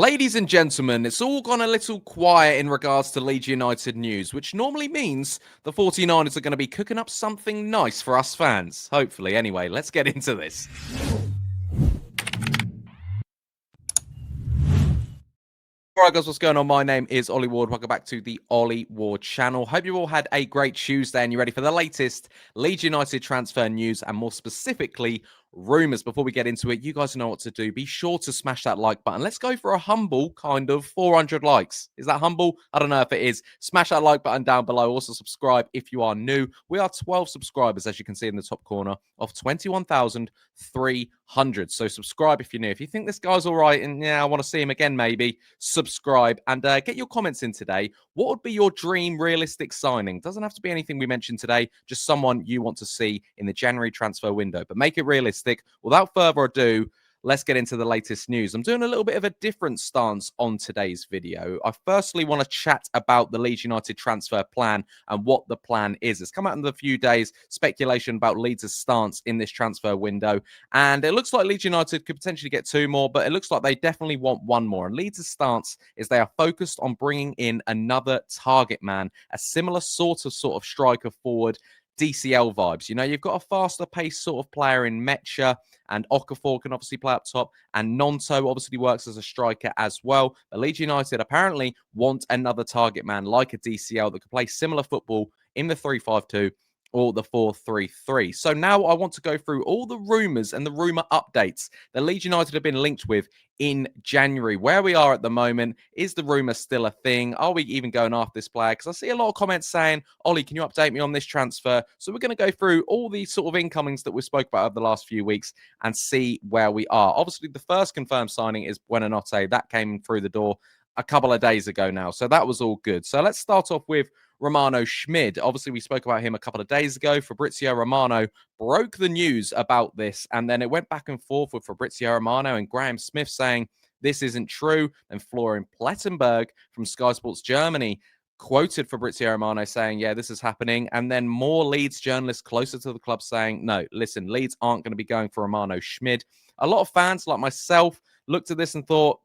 Ladies and gentlemen, it's all gone a little quiet in regards to Leeds United news, which normally means the 49ers are going to be cooking up something nice for us fans. Hopefully. Anyway, let's get into this. Alright guys, what's going on? My name is Ollie Ward. Welcome back to the Ollie Ward channel. Hope you all had a great Tuesday and you're ready for the latest Leeds United transfer news and more specifically rumours. Before we get into it, you guys know what to do. Be sure to smash that like button. Let's go for a humble kind of 400 likes. Is that humble? I don't know if it is. Smash that like button down below. Also subscribe if you are new. We are 12 subscribers, as you can see in the top corner, of 21,300. So subscribe if you're new. If you think this guy's all right and yeah, I want to see him again, maybe subscribe and get your comments in today. What would be your dream realistic signing? Doesn't have to be anything we mentioned today, just someone you want to see in the January transfer window, but make it realistic. Without further ado, let's get into the latest news. I'm doing a little bit of a different stance on today's video. I firstly want to chat about the Leeds United transfer plan and what the plan is. It's come out in a few days, speculation about Leeds' stance in this transfer window. And it looks like Leeds United could potentially get two more, but it looks like they definitely want one more. And Leeds' stance is they are focused on bringing in another target man, a similar sort of striker forward, DCL vibes. You know, you've got a faster pace sort of player in Mecha, and Okafor can obviously play up top, and Gnonto obviously works as a striker as well. But Leeds United apparently want another target man like a DCL that could play similar football in the 3-5-2 or the 4-3-3. So now I want to go through all the rumours and the rumour updates that Leeds United have been linked with in January. Where we are at the moment, is the rumour still a thing? Are we even going after this player? Because I see a lot of comments saying, Ollie, can you update me on this transfer? So we're going to go through all these sort of incomings that we spoke about over the last few weeks and see where we are. Obviously, the first confirmed signing is Buonanotte. That came through the door a couple of days ago now. So that was all good. So let's start off with Romano Schmid. Obviously, we spoke about him a couple of days ago. Fabrizio Romano broke the news about this, and then it went back and forth with Fabrizio Romano and Graham Smith saying this isn't true. And Florian Plettenberg from Sky Sports Germany quoted Fabrizio Romano saying, yeah, this is happening. And then more Leeds journalists closer to the club saying, no, listen, Leeds aren't going to be going for Romano Schmid. A lot of fans like myself looked at this and thought,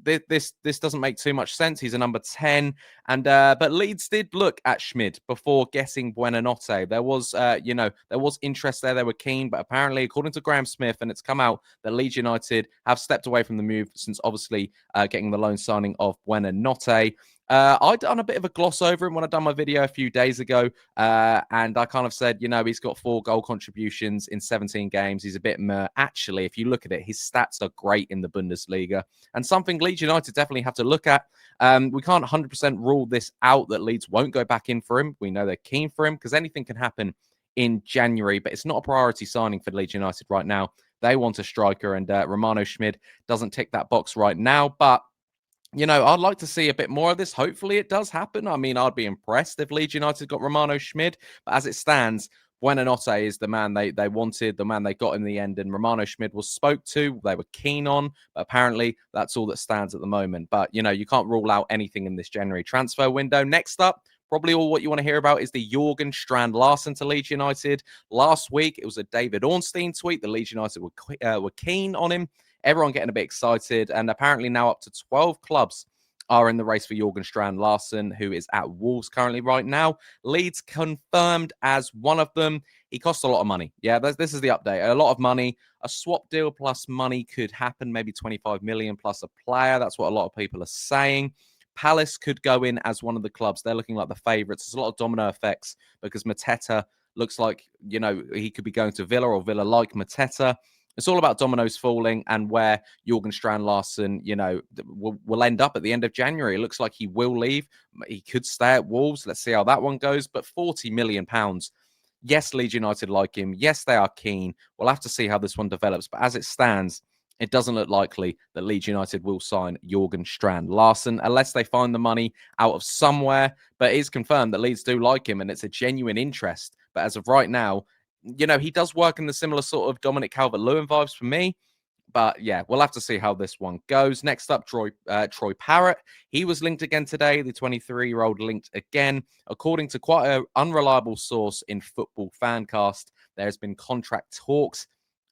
this doesn't make too much sense. He's a number 10. And but Leeds did look at Schmid before getting Buonanotte. There was there was interest there. They were keen, but apparently, according to Graham Smith, and it's come out that Leeds United have stepped away from the move since obviously getting the loan signing of Buonanotte. I'd done a bit of a gloss over him when I done my video a few days ago, and I kind of said, you know, he's got 4 goal contributions in 17 games. He's a bit meh. Actually, if you look at it, his stats are great in the Bundesliga, and something Leeds United definitely have to look at. We can't 100% rule this out that Leeds won't go back in for him. We know they're keen for him because anything can happen in January, but it's not a priority signing for Leeds United right now. They want a striker, and Romano Schmid doesn't tick that box right now, but you know, I'd like to see a bit more of this. Hopefully it does happen. I mean, I'd be impressed if Leeds United got Romano Schmid. But as it stands, Buonanotte is the man they wanted, the man they got in the end. And Romano Schmid was spoke to. They were keen on. But apparently that's all that stands at the moment. But, you know, you can't rule out anything in this January transfer window. Next up, probably all what you want to hear about is the Jorgen Strand Larsen to Leeds United. Last week, it was a David Ornstein tweet. The Leeds United were keen on him. Everyone getting a bit excited, and apparently now up to 12 clubs are in the race for Jorgen Strand Larsen, who is at Wolves currently right now. Leeds confirmed as one of them. He cost a lot of money. Yeah, this is the update. A lot of money. A swap deal plus money could happen, maybe 25 million plus a player. That's what a lot of people are saying. Palace could go in as one of the clubs. They're looking like the favourites. There's a lot of domino effects because Mateta looks like, you know, he could be going to Villa or Villa like Mateta. It's all about dominoes falling and where Jorgen Strand Larsen, you know, will end up at the end of January. It looks like he will leave. He could stay at Wolves. Let's see how that one goes. But £40 million. Yes, Leeds United like him. Yes, they are keen. We'll have to see how this one develops. But as it stands, it doesn't look likely that Leeds United will sign Jorgen Strand Larsen unless they find the money out of somewhere. But it is confirmed that Leeds do like him and it's a genuine interest. But as of right now, you know, he does work in the similar sort of Dominic Calvert-Lewin vibes for me. But yeah, we'll have to see how this one goes. Next up, Troy Parrott. He was linked again today. The 23-year-old linked again. According to quite an unreliable source in Football Fancast, there's been contract talks.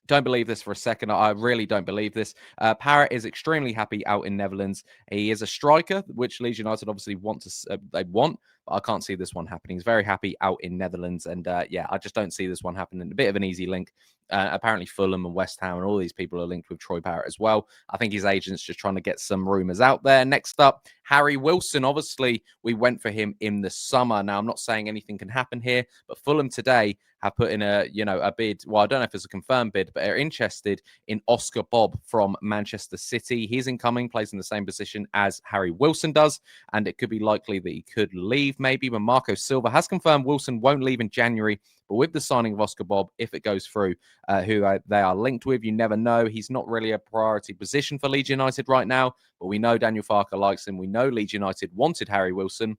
Don't believe this for a second. I really don't believe this. Parrott is extremely happy out in Netherlands. He is a striker, which Leeds United obviously want to. They want, but I can't see this one happening. He's very happy out in Netherlands, and yeah, I just don't see this one happening. A bit of an easy link. Apparently, Fulham and West Ham and all these people are linked with Troy Parrott as well. I think his agent's just trying to get some rumours out there. Next up, Harry Wilson. Obviously, we went for him in the summer. Now, I'm not saying anything can happen here, but Fulham today have put in a bid. Well, I don't know if it's a confirmed bid, but are interested in Oscar Bobb from Manchester City. He's incoming, plays in the same position as Harry Wilson does, and it could be likely that he could leave maybe. But Marco Silva has confirmed Wilson won't leave in January. But with the signing of Oscar Bobb, if it goes through, they are linked with, you never know. He's not really a priority position for Leeds United right now, but we know Daniel Farke likes him. We know Leeds United wanted Harry Wilson.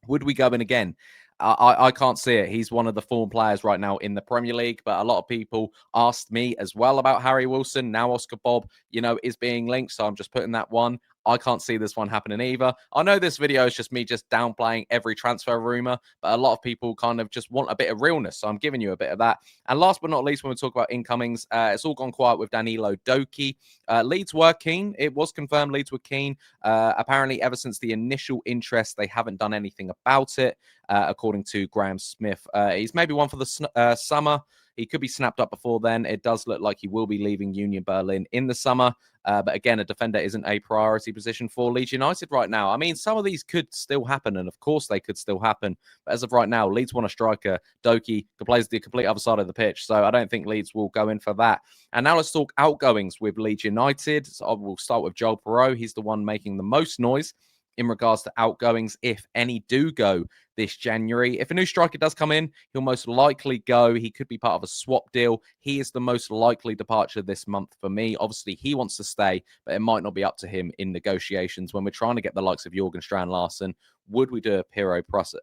Would we go in again? I can't see it. He's one of the form players right now in the Premier League, but a lot of people asked me as well about Harry Wilson. Now Oscar Bobb, is being linked, so I'm just putting that one. I can't see this one happening either. I know this video is just me just downplaying every transfer rumor, but a lot of people kind of just want a bit of realness, so I'm giving you a bit of that. And last but not least, when we talk about incomings, it's all gone quiet with Danilho Doekhi. Leeds were keen. It was confirmed Leeds were keen. Apparently, ever since the initial interest, they haven't done anything about it, according to Graham Smith. He's maybe one for the summer. He could be snapped up before then. It does look like he will be leaving Union Berlin in the summer. But again, a defender isn't a priority position for Leeds United right now. I mean, some of these could still happen, and of course they could still happen. But as of right now, Leeds want a striker. Doekhi plays the complete other side of the pitch, so I don't think Leeds will go in for that. And now let's talk outgoings with Leeds United. So we'll start with Joel Piroe. He's the one making the most noise in regards to outgoings, if any do go this January. If a new striker does come in, he'll most likely go. He could be part of a swap deal. He is the most likely departure this month for me. Obviously, he wants to stay, but it might not be up to him in negotiations. When we're trying to get the likes of Jorgen Strand Larsen, would we do a Piroe plus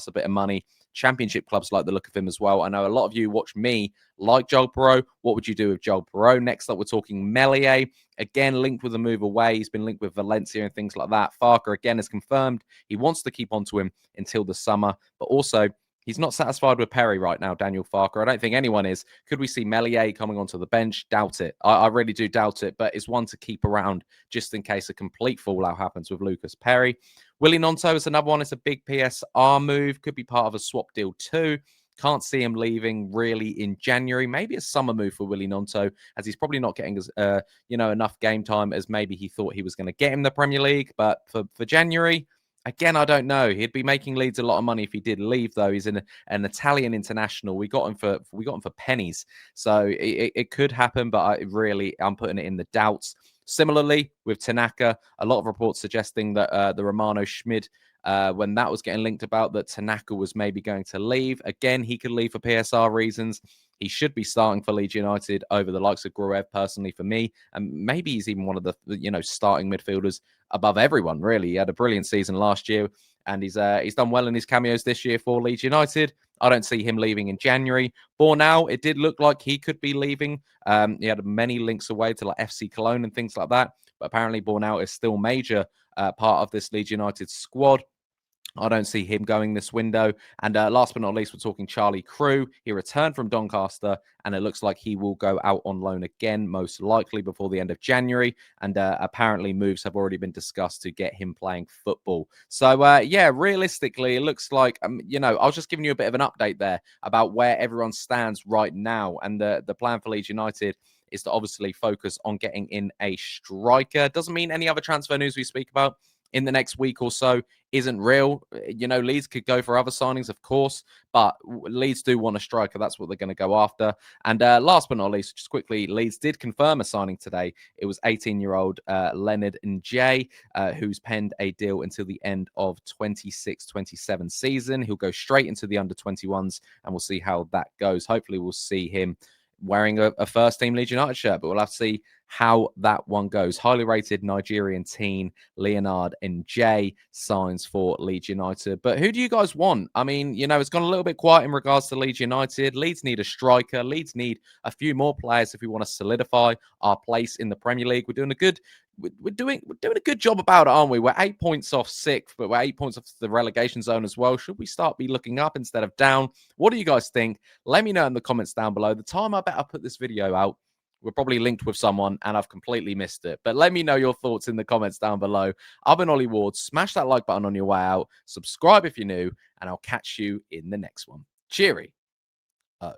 a bit of money? Championship clubs like the look of him as well. I know a lot of you watch me like Joel Piroe. What would you do with Joel Piroe? Next up, we're talking Meslier. Again, linked with a move away. He's been linked with Valencia and things like that. Farke, again, is confirmed. He wants to keep on to him until the summer. But also, he's not satisfied with Perry right now, Daniel Farke. I don't think anyone is. Could we see Meslier coming onto the bench? Doubt it. I really do doubt it. But it's one to keep around just in case a complete fallout happens with Lucas Perry. Willy Gnonto is another one. It's a big PSR move. Could be part of a swap deal too. Can't see him leaving really in January. Maybe a summer move for Willy Gnonto, as he's probably not getting as enough game time as maybe he thought he was going to get in the Premier League. But for January, again, I don't know. He'd be making Leeds a lot of money if he did leave, though. He's an Italian international. We got him for pennies, so it could happen. But I'm putting it in the doubts. Similarly, with Tanaka, a lot of reports suggesting that the Romano Schmid, when that was getting linked about, that Tanaka was maybe going to leave. Again, he could leave for PSR reasons. He should be starting for Leeds United over the likes of Gruev, personally, for me. And maybe he's even one of the starting midfielders above everyone, really. He had a brilliant season last year, and he's done well in his cameos this year for Leeds United. I don't see him leaving in January. Bornau, it did look like he could be leaving. He had many links away to like FC Cologne and things like that. But apparently Bornau is still major part of this Leeds United squad. I don't see him going this window. And last but not least, we're talking Charlie Crew. He returned from Doncaster, and it looks like he will go out on loan again, most likely before the end of January. And apparently moves have already been discussed to get him playing football. So, realistically, it looks like, I was just giving you a bit of an update there about where everyone stands right now. And the plan for Leeds United is to obviously focus on getting in a striker. Doesn't mean any other transfer news we speak about in the next week or so isn't real. Leeds could go for other signings, of course, but Leeds do want a striker. That's what they're going to go after. And last but not least, just quickly, Leeds did confirm a signing today. It was 18-year-old Leonard Ngenge, who's penned a deal until the end of 26-27 season. He'll go straight into the under-21s, and we'll see how that goes. Hopefully, we'll see him wearing a first-team Leeds United shirt, but we'll have to see how that one goes. Highly rated Nigerian teen Leonard Ngenge signs for Leeds United. But who do you guys want? I mean, it's gone a little bit quiet in regards to Leeds United. Leeds need a striker. Leeds need a few more players if we want to solidify our place in the Premier League. We're doing a good job about it, aren't we? We're 8 points off sixth, but we're 8 points off the relegation zone as well. Should we start be looking up instead of down? What do you guys think? Let me know in the comments down below. The time I better put this video out We're probably linked with someone and I've completely missed it. But let me know your thoughts in the comments down below. I've been Ollie Ward. Smash that like button on your way out. Subscribe if you're new, and I'll catch you in the next one. Cheery. Oh.